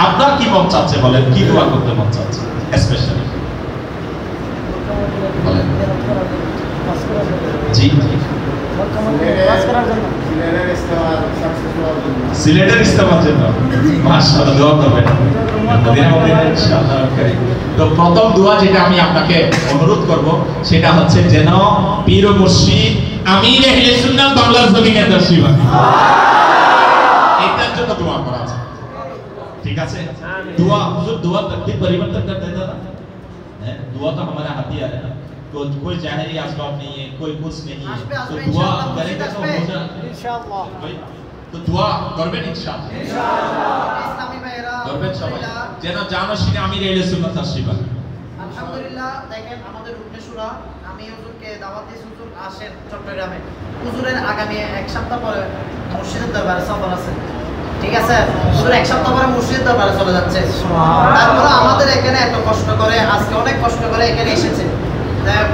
আপনার কি মন চাচ্ছে বলেন, কি দোয়া করতে মন চাচ্ছে স্পেশালি বলেন? জি সিলেটের ইস্তেমার জন্য মাশাআল্লাহ দোয়া করবেন ইনশাআল্লাহ। তো প্রথম দোয়া যেটা আমি আপনাকে অনুরোধ করব সেটা হচ্ছে যেন পীর ও মুর্শিদ আমির আহলে সুন্নাত বাংলার জমিনে তশরিফ আনে, এটার জন্য দোয়া করা আছে। ठीक है दुआ हुजूर दुआ तकदीर परिवर्तन कर देता ना है। दुआ तो हमारा हथियार है ना, तो कोई जाहिरी असबाब नहीं है, कोई कुछ नहीं है, तो दुआ करेंगे तो होगा इंशाअल्लाह। तो दुआ করবেন ইনশাআল্লাহ ইসলামী ভাইরা করবেন সবাই যেন জানশিনে আমির আহলে সুন্নাত তাশরিফ আনে। আলহামদুলিল্লাহ দেখেন আমাদের রুকনে শুরা আমি হুজুরকে দাওয়াত দিয়েছি, হুজুর আসেন চট্টগ্রামে। হুজুরের আগামী এক সপ্তাহ পরে মুর্শিদের দরবারে সফর আছে, ঠিক আছে? হুজুর এক সপ্তাহ পরে মুর্শিদের দরবারে চলে যাচ্ছে। তারপরে আমাদের এখানে এত কষ্ট করে আজকে অনেক কষ্ট করে এখানে এসেছে।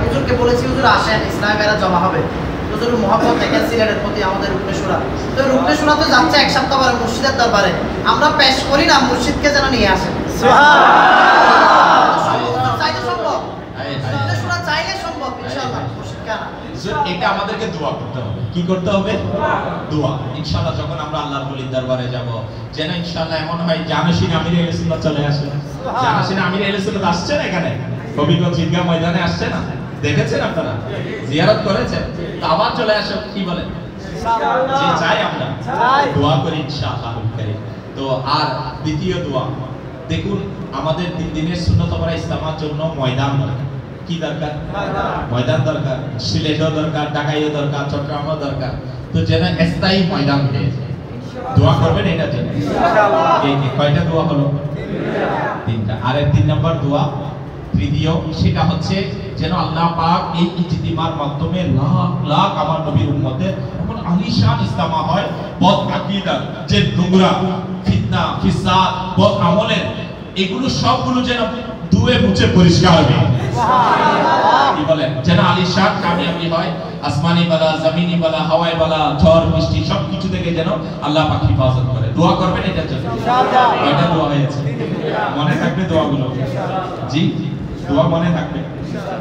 হুজুরকে বলেছি হুজুর আসেন, ইসলামী ভাইরা জমা হবে। হুজুর মুহাব্বত দেখেন সিলেটের প্রতি আমাদের রুকনে শুরা, তো রুকনে শুরা তো যাচ্ছে এক সপ্তাহ পরে মুর্শিদের দরবারে। আমরা পেশ করি না, মুর্শিদকে যেন নিয়ে আসেন। এটা আমাদেরকে দোয়া করতে হবে। কি করতে হবে? দোয়া। ইনশাআল্লাহ যখন আমরা আল্লাহর ওলির দরবারে যাব যেন ইনশাআল্লাহ এমন হয় জানশিনে আমির আহলে সুন্নাত চলে আসে। জানশিনে আমির আহলে সুন্নাত আসছে না এখানে, কবিগঞ্জ ঈদগাহ ময়দানে আসছে না, দেখেছেন আপনারা, জিয়ারত করেছেন, তো আবার চলে আসে। কি বলেন? ইনশাআল্লাহ যে চাই আমরা দোয়া করি ইনশাআল্লাহ কারীম। তো আর দ্বিতীয় দোয়া দেখুন, আমাদের তিন দিনের সুন্নত পড়া ইসলামের জন্য ময়দান দরকার। কি দরকার? ময়দান দরকার। সিলেটও দরকার, ঢাকাইও দরকার, চট্টগ্রামও দরকার। তো যেন স্থায়ী ময়দান হয়ে যায়, দোয়া করবেন এটার জন্য ইনশাআল্লাহ। এই কয়টা দোয়া হলো? তিনটা। আর তিন নম্বর দোয়া তৃতীয়, সেটা হচ্ছে যেন আল্লাহ পাক এই ইজতিমার মাধ্যমে লাখ লাখ আমার নবীর উম্মতের এমন আলিশান ইজতিমা হয়, বদ আকীদা যে নোংরা ফিতনা ফিসাদ বদ আমলের এগুলো সবগুলো যেন ধুয়ে মুছে পরিষ্কার হবে। কি বলেন? যেন আলিশান কামিয়াবি হয়, আসমানি বালা, জমিনি বালা, হাওয়াই বালা, ঝড় বৃষ্টি সবকিছু থেকে যেন আল্লাহ পাক হিফাজত করে। দোয়া করবেন এটার জন্য ইনশাআল্লাহ। এটা দোয়া হয়েছে, মনে থাকবে দোয়াগুলো? জি দোয়া মনে থাকবে।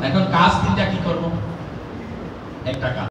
এখন কাজ তিনটা কি করব? একটা কাজ